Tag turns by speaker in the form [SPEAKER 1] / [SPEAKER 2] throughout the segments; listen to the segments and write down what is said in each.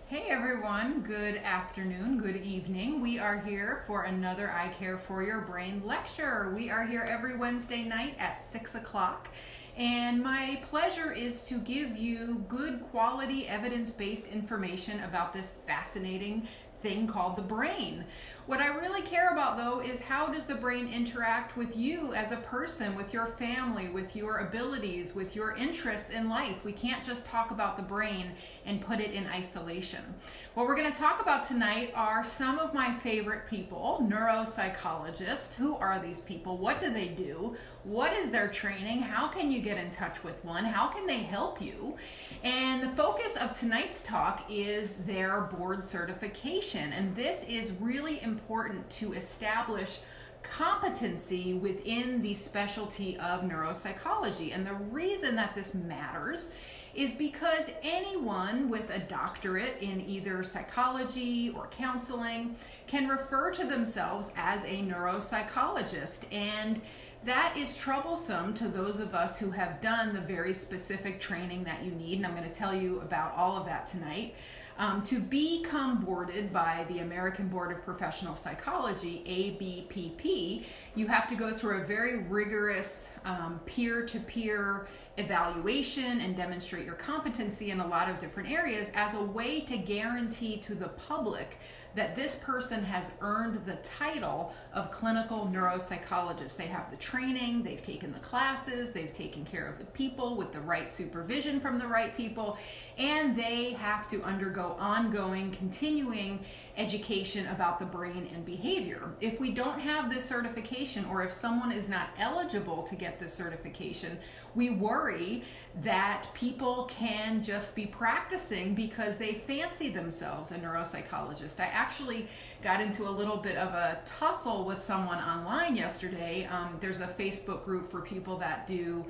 [SPEAKER 1] Hey everyone, good afternoon, good evening. We are here for another I Care for Your Brain lecture. We are here every Wednesday night at 6 o'clock. And my pleasure is to give you good quality evidence-based information about this fascinating thing called the brain. What I really care about though is how does the brain interact with you as a person, with your family, with your abilities, with your interests in life. We can't just talk about the brain and put it in isolation. What we're going to talk about tonight are some of my favorite people, neuropsychologists. Who are these people? What do they do? What is their training? How can you get in touch with one? How can they help you? And the focus of tonight's talk is their board certification. And this is really important to establish competency within the specialty of neuropsychology. And the reason that this matters is because anyone with a doctorate in either psychology or counseling can refer to themselves as a neuropsychologist. And that is troublesome to those of us who have done the very specific training that you need, and I'm going to tell you about all of that tonight. To become boarded by the American Board of Professional Psychology, ABPP, you have to go through a very rigorous peer-to-peer evaluation and demonstrate your competency in a lot of different areas as a way to guarantee to the public that this person has earned the title of clinical neuropsychologist. They have the training, they've taken the classes, they've taken care of the people with the right supervision from the right people, and they have to undergo ongoing, continuing education about the brain and behavior. If we don't have this certification, or if someone is not eligible to get this certification, we worry that people can just be practicing because they fancy themselves a neuropsychologist. I actually got into a little bit of a tussle with someone online yesterday. There's a Facebook group for people that do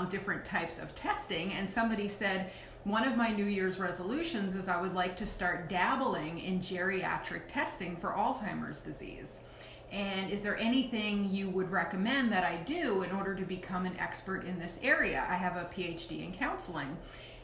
[SPEAKER 1] different types of testing, and somebody said, one of my New Year's resolutions is I would like to start dabbling in geriatric testing for Alzheimer's disease. And is there anything you would recommend that I do in order to become an expert in this area? I have a PhD in counseling.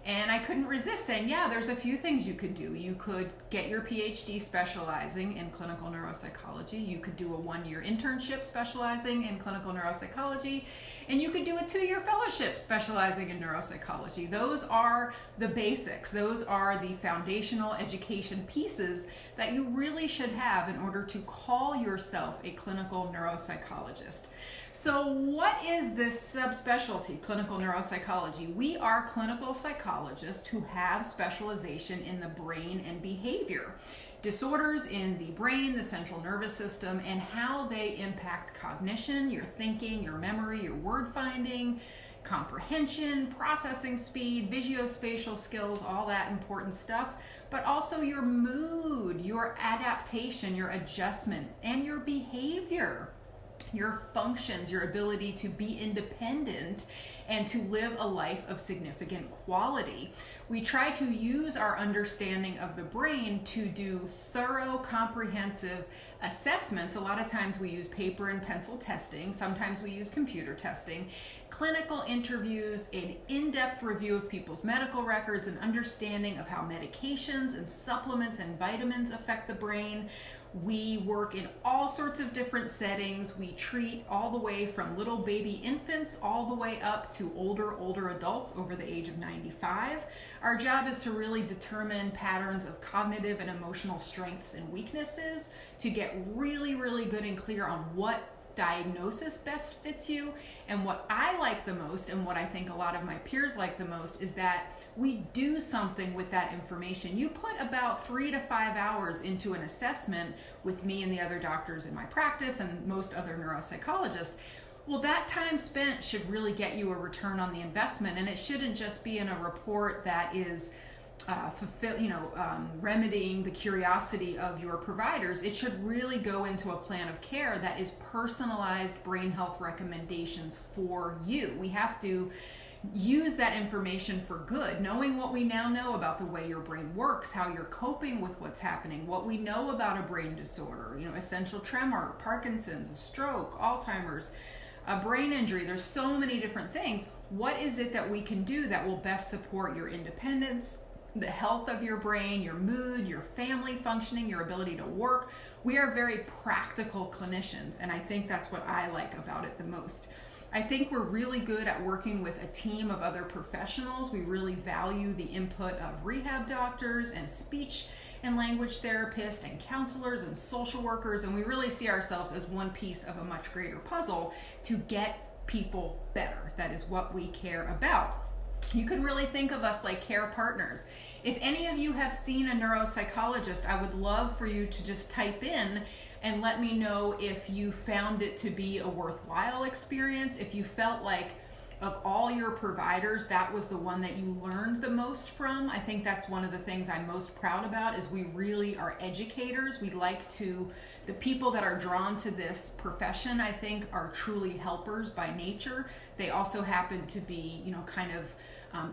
[SPEAKER 1] And I couldn't resist saying, yeah, there's a few things you could do. You could get your PhD specializing in clinical neuropsychology. You could do a 1-year internship specializing in clinical neuropsychology. And you could do a 2-year fellowship specializing in neuropsychology. Those are the basics. Those are the foundational education pieces that you really should have in order to call yourself a clinical neuropsychologist. So what is this subspecialty, clinical neuropsychology? We are clinical psychologists who have specialization in the brain and behavior. Disorders in the brain, the central nervous system, and how they impact cognition, your thinking, your memory, your word finding, comprehension, processing speed, visuospatial skills, all that important stuff, but also your mood, your adaptation, your adjustment, and your behavior. Your functions, your ability to be independent and to live a life of significant quality. We try to use our understanding of the brain to do thorough, comprehensive assessments. A lot of times we use paper and pencil testing. Sometimes we use computer testing. Clinical interviews, an in-depth review of people's medical records, an understanding of how medications and supplements and vitamins affect the brain. We work in all sorts of different settings. We treat all the way from little baby infants all the way up to older adults over the age of 95. Our job is to really determine patterns of cognitive and emotional strengths and weaknesses to get really good and clear on what diagnosis best fits you. And what I like the most, and what I think a lot of my peers like the most, is that we do something with that information. You put about 3 to 5 hours into an assessment with me and the other doctors in my practice and most other neuropsychologists. Well, that time spent should really get you a return on the investment, and it shouldn't just be in a report that is remedying the curiosity of your providers. It should really go into a plan of care that is personalized brain health recommendations for you. We have to use that information for good, knowing what we now know about the way your brain works, how you're coping with what's happening, what we know about a brain disorder, essential tremor, Parkinson's, a stroke, Alzheimer's, a brain injury. There's so many different things. What is it that we can do that will best support your independence, the health of your brain, your mood, your family functioning, your ability to work. We are very practical clinicians, and I think that's what I like about it the most. I think we're really good at working with a team of other professionals. We really value the input of rehab doctors and speech and language therapists and counselors and social workers, and we really see ourselves as one piece of a much greater puzzle to get people better. That is what we care about. You can really think of us like care partners. If any of you have seen a neuropsychologist, I would love for you to just type in and let me know if you found it to be a worthwhile experience, if you felt like of all your providers, that was the one that you learned the most from. I think that's one of the things I'm most proud about, is we really are educators. We like to, the people that are drawn to this profession, I think, are truly helpers by nature. They also happen to be, kind of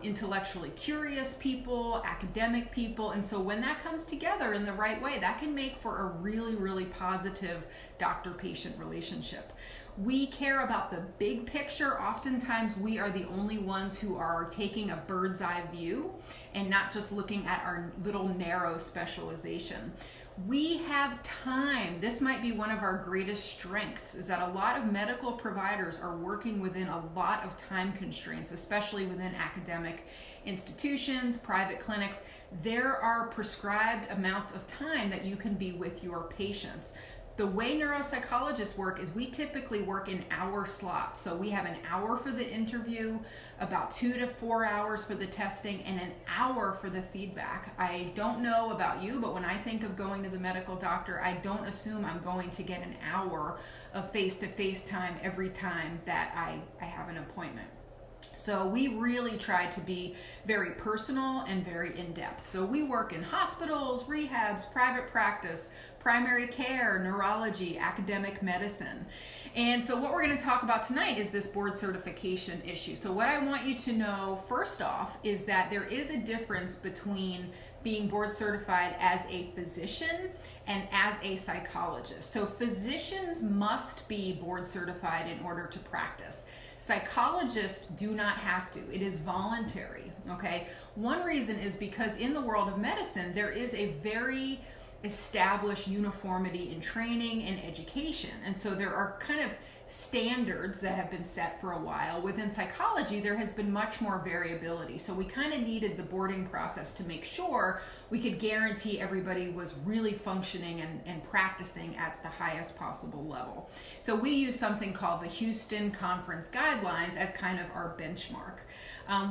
[SPEAKER 1] intellectually curious people, academic people, and so when that comes together in the right way, that can make for a really, really positive doctor-patient relationship. We care about the big picture. Oftentimes we are the only ones who are taking a bird's eye view and not just looking at our little narrow specialization. We have time. This might be one of our greatest strengths, is that a lot of medical providers are working within a lot of time constraints, especially within academic institutions, private clinics. There are prescribed amounts of time that you can be with your patients. The way neuropsychologists work is we typically work in hour slots. So we have an hour for the interview, about 2 to 4 hours for the testing, and an hour for the feedback. I don't know about you, but when I think of going to the medical doctor, I don't assume I'm going to get an hour of face-to-face time every time that I have an appointment. So we really try to be very personal and very in-depth. So we work in hospitals, rehabs, private practice, primary care, neurology, academic medicine. And so what we're going to talk about tonight is this board certification issue. So what I want you to know first off is that there is a difference between being board certified as a physician and as a psychologist. So physicians must be board certified in order to practice. Psychologists do not have to. It is voluntary, okay? One reason is because in the world of medicine, there is a very established uniformity in training and education. And so there are kind of standards that have been set for a while. Within psychology, there has been much more variability. So we kind of needed the boarding process to make sure we could guarantee everybody was really functioning and practicing at the highest possible level. So we use something called the Houston Conference Guidelines as kind of our benchmark.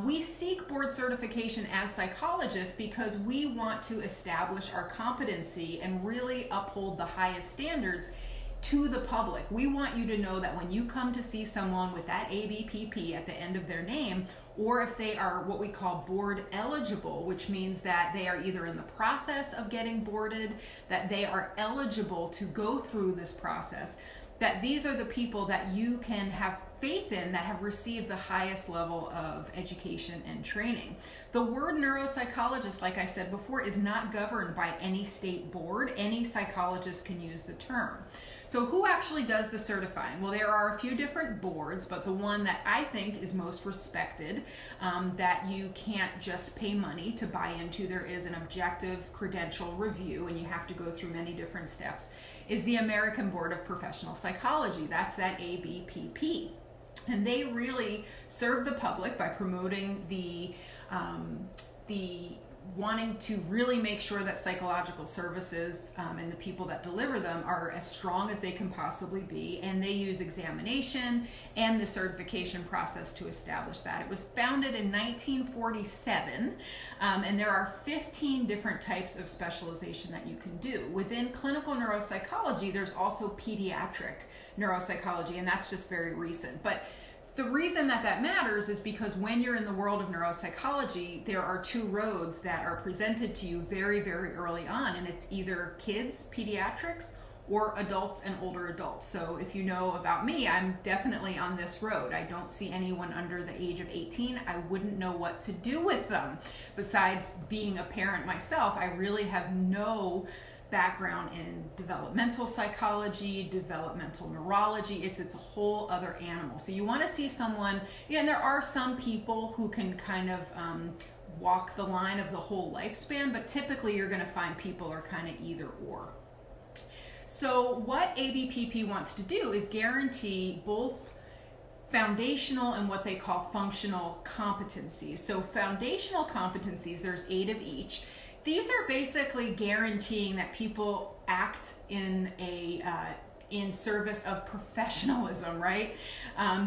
[SPEAKER 1] We seek board certification as psychologists because we want to establish our competency and really uphold the highest standards to the public. We want you to know that when you come to see someone with that ABPP at the end of their name, or if they are what we call board eligible, which means that they are either in the process of getting boarded, that they are eligible to go through this process, that these are the people that you can have faith in that have received the highest level of education and training. The word neuropsychologist, like I said before, is not governed by any state board. Any psychologist can use the term. So who actually does the certifying? Well, there are a few different boards, but the one that I think is most respected, that you can't just pay money to buy into, there is an objective credential review, and you have to go through many different steps, is the American Board of Professional Psychology. That's that ABPP. And they really serve the public by promoting the wanting to really make sure that psychological services and the people that deliver them are as strong as they can possibly be, and they use examination and the certification process to establish that. It was founded in 1947, and there are 15 different types of specialization that you can do. Within clinical neuropsychology, there's also pediatric neuropsychology, and that's just very recent. But the reason that matters is because when you're in the world of neuropsychology, there are two roads that are presented to you very, very early on, and it's either kids, pediatrics, or adults and older adults. So if you know about me, I'm definitely on this road. I don't see anyone under the age of 18. I wouldn't know what to do with them. Besides being a parent myself, I really have no background in developmental psychology, developmental neurology. It's a whole other animal. So you want to see someone, and there are some people who can kind of walk the line of the whole lifespan, but typically you're going to find people are kind of either or. So what ABPP wants to do is guarantee both foundational and what they call functional competencies. So foundational competencies, there's 8 of each. These are basically guaranteeing that people act in service of professionalism, right?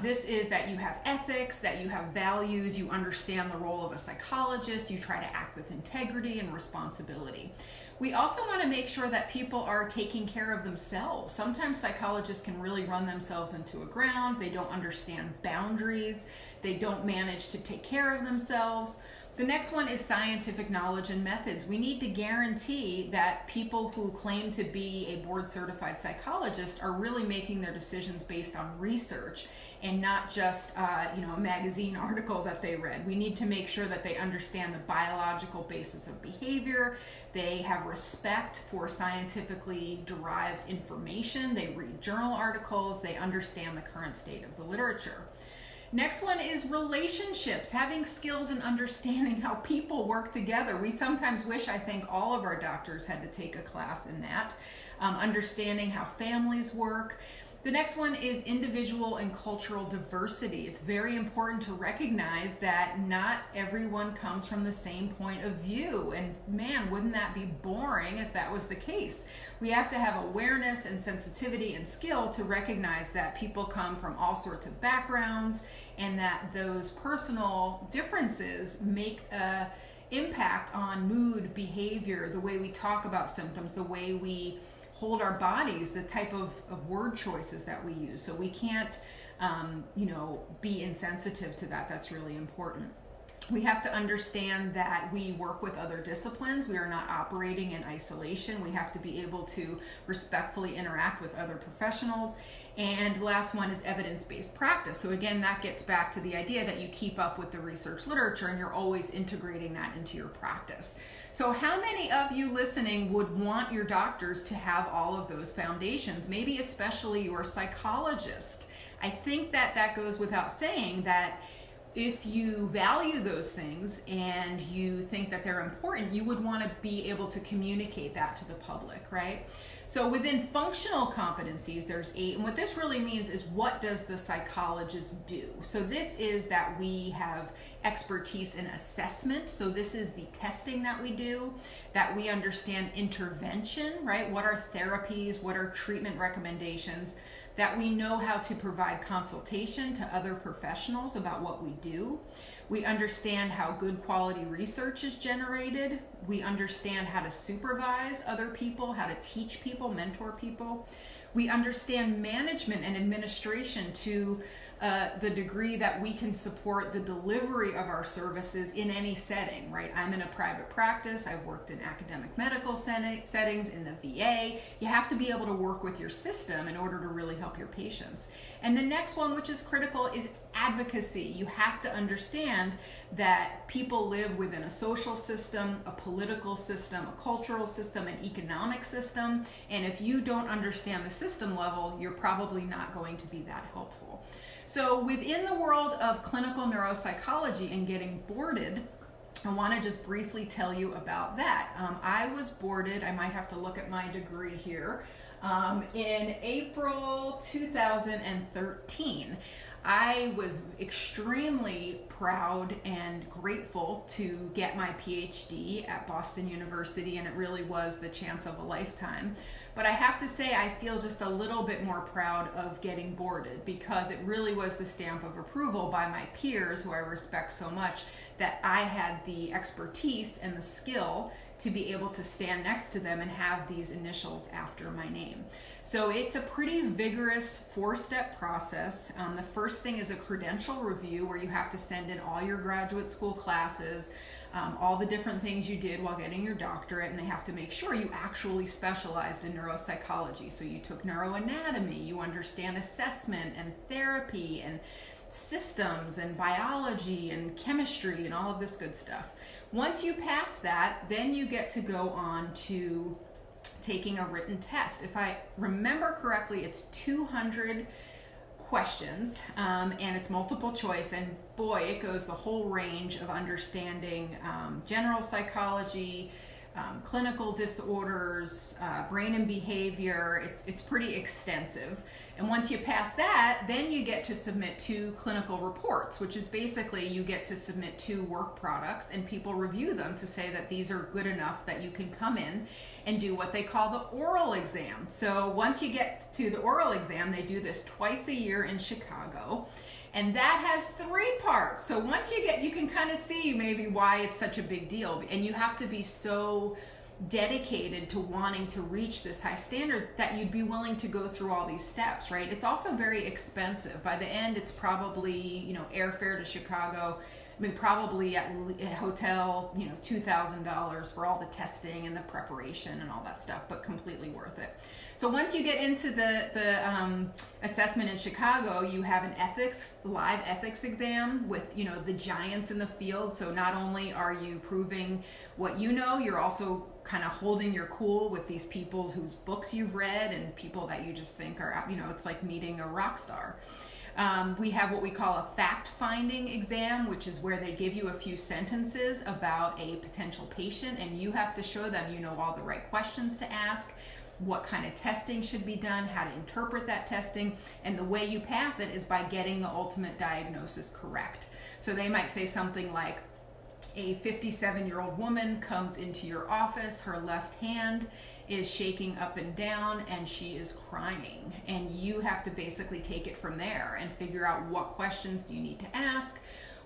[SPEAKER 1] This is that you have ethics, that you have values, you understand the role of a psychologist, you try to act with integrity and responsibility. We also want to make sure that people are taking care of themselves. Sometimes psychologists can really run themselves into a ground. They don't understand boundaries. They don't manage to take care of themselves. The next one is scientific knowledge and methods. We need to guarantee that people who claim to be a board-certified psychologist are really making their decisions based on research and not just a magazine article that they read. We need to make sure that they understand the biological basis of behavior. They have respect for scientifically derived information. They read journal articles. They understand the current state of the literature. Next one is relationships, having skills and understanding how people work together. We sometimes wish, I think, all of our doctors had to take a class in that, understanding how families work. The next one is individual and cultural diversity. It's very important to recognize that not everyone comes from the same point of view. And man, wouldn't that be boring if that was the case? We have to have awareness and sensitivity and skill to recognize that people come from all sorts of backgrounds and that those personal differences make an impact on mood, behavior, the way we talk about symptoms, the way we hold our bodies, the type of word choices that we use. So we can't, be insensitive to that. That's really important. We have to understand that we work with other disciplines. We are not operating in isolation. We have to be able to respectfully interact with other professionals. And last one is evidence-based practice. So again, that gets back to the idea that you keep up with the research literature and you're always integrating that into your practice. So how many of you listening would want your doctors to have all of those foundations, maybe especially your psychologist? I think that goes without saying that if you value those things and you think that they're important, you would want to be able to communicate that to the public, right? So within functional competencies, there's 8. And what this really means is, what does the psychologist do? So this is that we have expertise in assessment. So this is the testing that we do, that we understand intervention, right? What are therapies? What are treatment recommendations? That we know how to provide consultation to other professionals about what we do. We understand how good quality research is generated. We understand how to supervise other people, how to teach people, mentor people. We understand management and administration to the degree that we can support the delivery of our services in any setting, right? I'm in a private practice. I've worked in academic medical settings, in the VA. You have to be able to work with your system in order to really help your patients. And the next one, which is critical, is advocacy. You have to understand that people live within a social system, a political system, a cultural system, an economic system. And if you don't understand the system level, you're probably not going to be that helpful. So within the world of clinical neuropsychology and getting boarded, I want to just briefly tell you about that. I was boarded, I might have to look at my degree here, in April 2013. I was extremely proud and grateful to get my PhD at Boston University, and it really was the chance of a lifetime. But I have to say, I feel just a little bit more proud of getting boarded, because it really was the stamp of approval by my peers, who I respect so much, that I had the expertise and the skill to be able to stand next to them and have these initials after my name. So it's a pretty vigorous 4-step process. The first thing is a credential review, where you have to send in all your graduate school classes, all the different things you did while getting your doctorate, and they have to make sure you actually specialized in neuropsychology. So you took neuroanatomy, you understand assessment and therapy and systems and biology and chemistry and all of this good stuff. Once you pass that, then you get to go on to taking a written test. If I remember correctly, it's 200 questions, and it's multiple choice, and boy, it goes the whole range of understanding general psychology, clinical disorders, brain and behavior. It's pretty extensive. And once you pass that, then you get to submit 2 clinical reports, which is basically you get to submit 2 work products, and people review them to say that these are good enough that you can come in and do what they call the oral exam. So once you get to the oral exam, they do this twice a year in Chicago. And that has 3 parts. So once you can kind of see maybe why it's such a big deal. And you have to be so dedicated to wanting to reach this high standard that you'd be willing to go through all these steps, right? It's also very expensive. By the end, it's probably, airfare to Chicago. I mean, probably at a hotel, $2,000 for all the testing and the preparation and all that stuff, but completely worth it. So once you get into the assessment in Chicago, you have an live ethics exam with, the giants in the field. So not only are you proving what you know, you're also kind of holding your cool with these people whose books you've read and people that you just think are, it's like meeting a rock star. We have what we call a fact-finding exam, which is where they give you a few sentences about a potential patient, and you have to show them you know all the right questions to ask, what kind of testing should be done, how to interpret that testing, and the way you pass it is by getting the ultimate diagnosis correct. So they might say something like, a 57-year-old woman comes into your office, her left hand is shaking up and down and she is crying, and you have to basically take it from there and figure out what questions do you need to ask,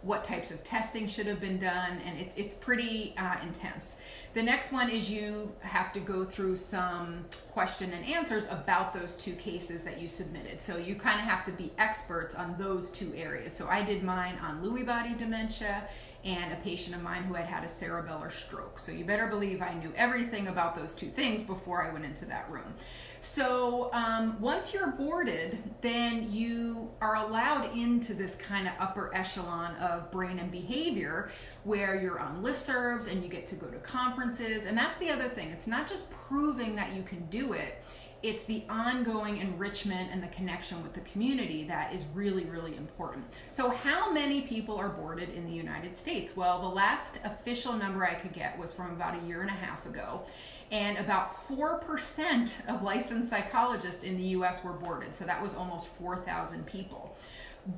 [SPEAKER 1] what types of testing should have been done, and it's pretty intense. The next one is you have to go through some question and answers about those 2 cases that you submitted. So you kind of have to be experts on those 2 areas. So I did mine on Lewy body dementia and a patient of mine who had a cerebellar stroke. So you better believe I knew everything about those 2 things before I went into that room. So once you're boarded, then you are allowed into this kind of upper echelon of brain and behavior where you're on listservs and you get to go to conferences. And that's the other thing. It's not just proving that you can do it. It's the ongoing enrichment and the connection with the community that is really, really important. So how many people are boarded in the United States? Well, the last official number I could get was from about 1.5 years ago. And about 4% of licensed psychologists in the US were boarded. So that was almost 4,000 people.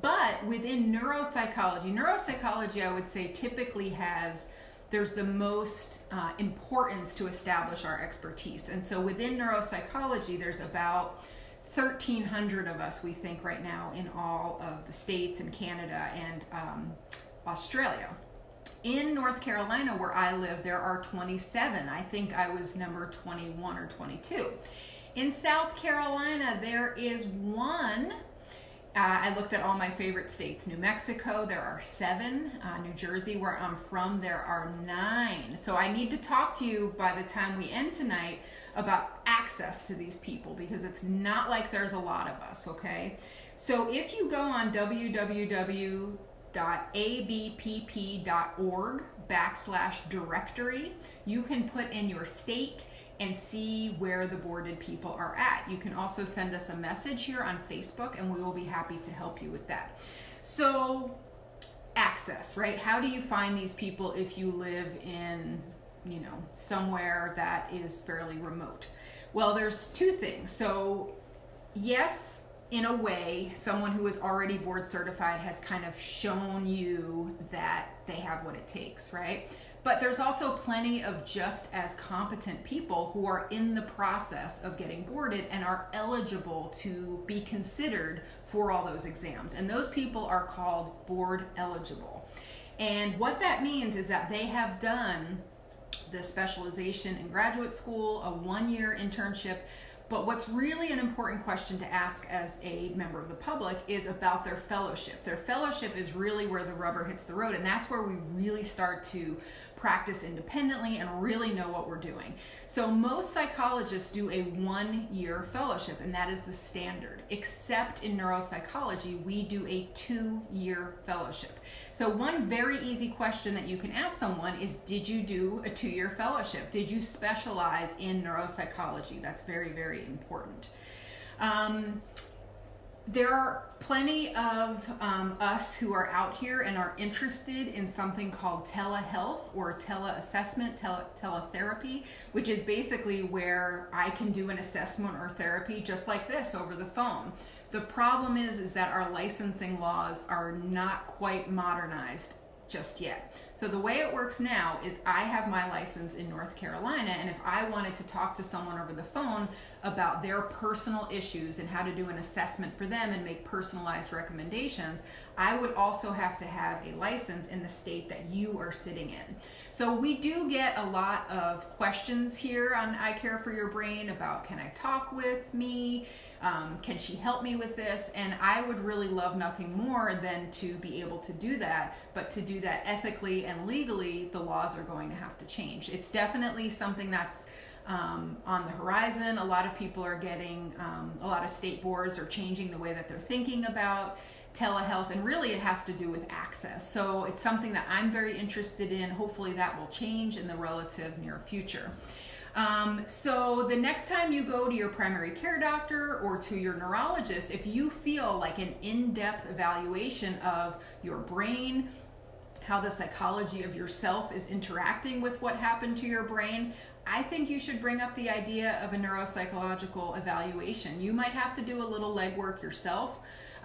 [SPEAKER 1] But within neuropsychology, I would say typically there's the most importance to establish our expertise. And so within neuropsychology, there's about 1,300 of us, we think, right now in all of the states and Canada and Australia. In North Carolina, where I live, there are 27. I think I was number 21 or 22. In South Carolina, there is 1. I looked at all my favorite states. New Mexico, there are 7. New Jersey, where I'm from, there are 9. So I need to talk to you by the time we end tonight about access to these people, because it's not like there's a lot of us, okay? So if you go on www.abpp.org/directory, you can put in your state and see where the boarded people are at. You can also send us a message here on Facebook and we will be happy to help you with that. So access, right? How do you find these people if you live in, somewhere that is fairly remote? Well, there's 2 things. So yes, in a way, someone who is already board certified has kind of shown you that they have what it takes, right? But there's also plenty of just as competent people who are in the process of getting boarded and are eligible to be considered for all those exams. And those people are called board eligible. And what that means is that they have done the specialization in graduate school, a 1-year internship. But what's really an important question to ask as a member of the public is about their fellowship. Their fellowship is really where the rubber hits the road, and that's where we really start to practice independently and really know what we're doing. So most psychologists do a 1-year fellowship, and that is the standard. Except in neuropsychology, we do a 2-year fellowship. So one very easy question that you can ask someone is, did you do a 2-year fellowship? Did you specialize in neuropsychology? That's very, very important. There are plenty of us who are out here and are interested in something called telehealth or teleassessment, teletherapy, which is basically where I can do an assessment or therapy just like this over the phone. The problem is that our licensing laws are not quite modernized just yet. So the way it works now is I have my license in North Carolina, and if I wanted to talk to someone over the phone about their personal issues and how to do an assessment for them and make personalized recommendations, I would also have to have a license in the state that you are sitting in. So we do get a lot of questions here on I Care for Your Brain about, can I talk with me? Can she help me with this? And I would really love nothing more than to be able to do that, but to do that ethically and legally, the laws are going to have to change. It's definitely something that's on the horizon. A lot of people are getting, a lot of state boards are changing the way that they're thinking about telehealth, and really it has to do with access. So it's something that I'm very interested in. Hopefully that will change in the relative near future. So the next time you go to your primary care doctor or to your neurologist, if you feel like an in-depth evaluation of your brain, how the psychology of yourself is interacting with what happened to your brain, I think you should bring up the idea of a neuropsychological evaluation. You might have to do a little legwork yourself.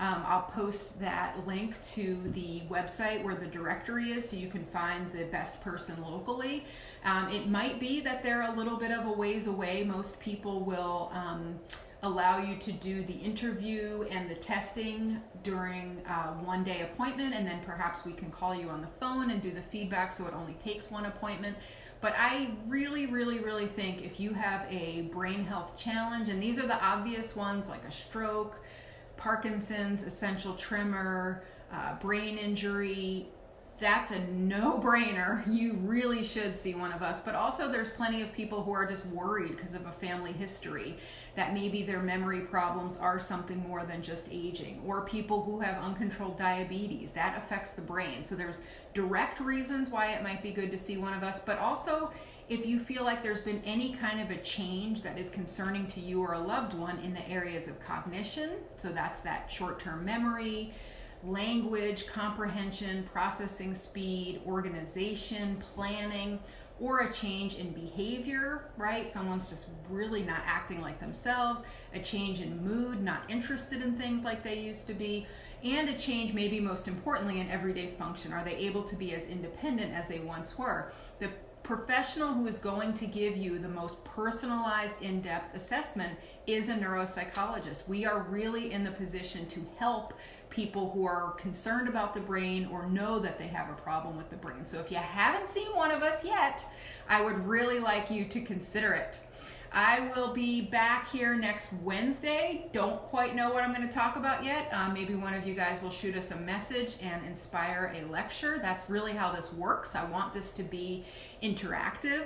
[SPEAKER 1] I'll post that link to the website where the directory is so you can find the best person locally. It might be that they're a little bit of a ways away. Most people will allow you to do the interview and the testing during one-day appointment, and then perhaps we can call you on the phone and do the feedback so it only takes one appointment. But I really think if you have a brain health challenge, and these are the obvious ones like a stroke, Parkinson's, essential tremor, brain injury, that's a no-brainer. You really should see one of us. But also there's plenty of people who are just worried because of a family history that maybe their memory problems are something more than just aging, or people who have uncontrolled diabetes. That affects the brain. So there's direct reasons why it might be good to see one of us, but also if you feel like there's been any kind of a change that is concerning to you or a loved one in the areas of cognition, so that's that short-term memory, language, comprehension, processing speed, organization, planning, or a change in behavior, right? Someone's just really not acting like themselves, a change in mood, not interested in things like they used to be, and a change, maybe most importantly, in everyday function. Are they able to be as independent as they once were? The professional who is going to give you the most personalized, in-depth assessment is a neuropsychologist. We are really in the position to help people who are concerned about the brain or know that they have a problem with the brain. So if you haven't seen one of us yet, I would really like you to consider it. I will be back here next Wednesday. Don't quite know what I'm going to talk about yet. Maybe one of you guys will shoot us a message and inspire a lecture. That's really how this works. I want this to be interactive.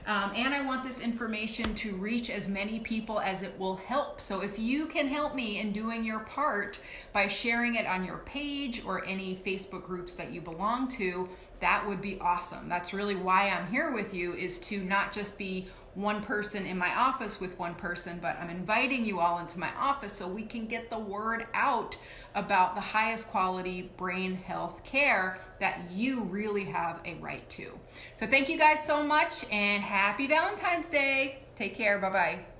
[SPEAKER 1] And I want this information to reach as many people as it will help. So if you can help me in doing your part by sharing it on your page or any Facebook groups that you belong to, that would be awesome. That's really why I'm here with you, is to not just be one person in my office with one person, but I'm inviting you all into my office so we can get the word out about the highest quality brain health care that you really have a right to. So thank you guys so much, and happy Valentine's Day. Take care. Bye-bye.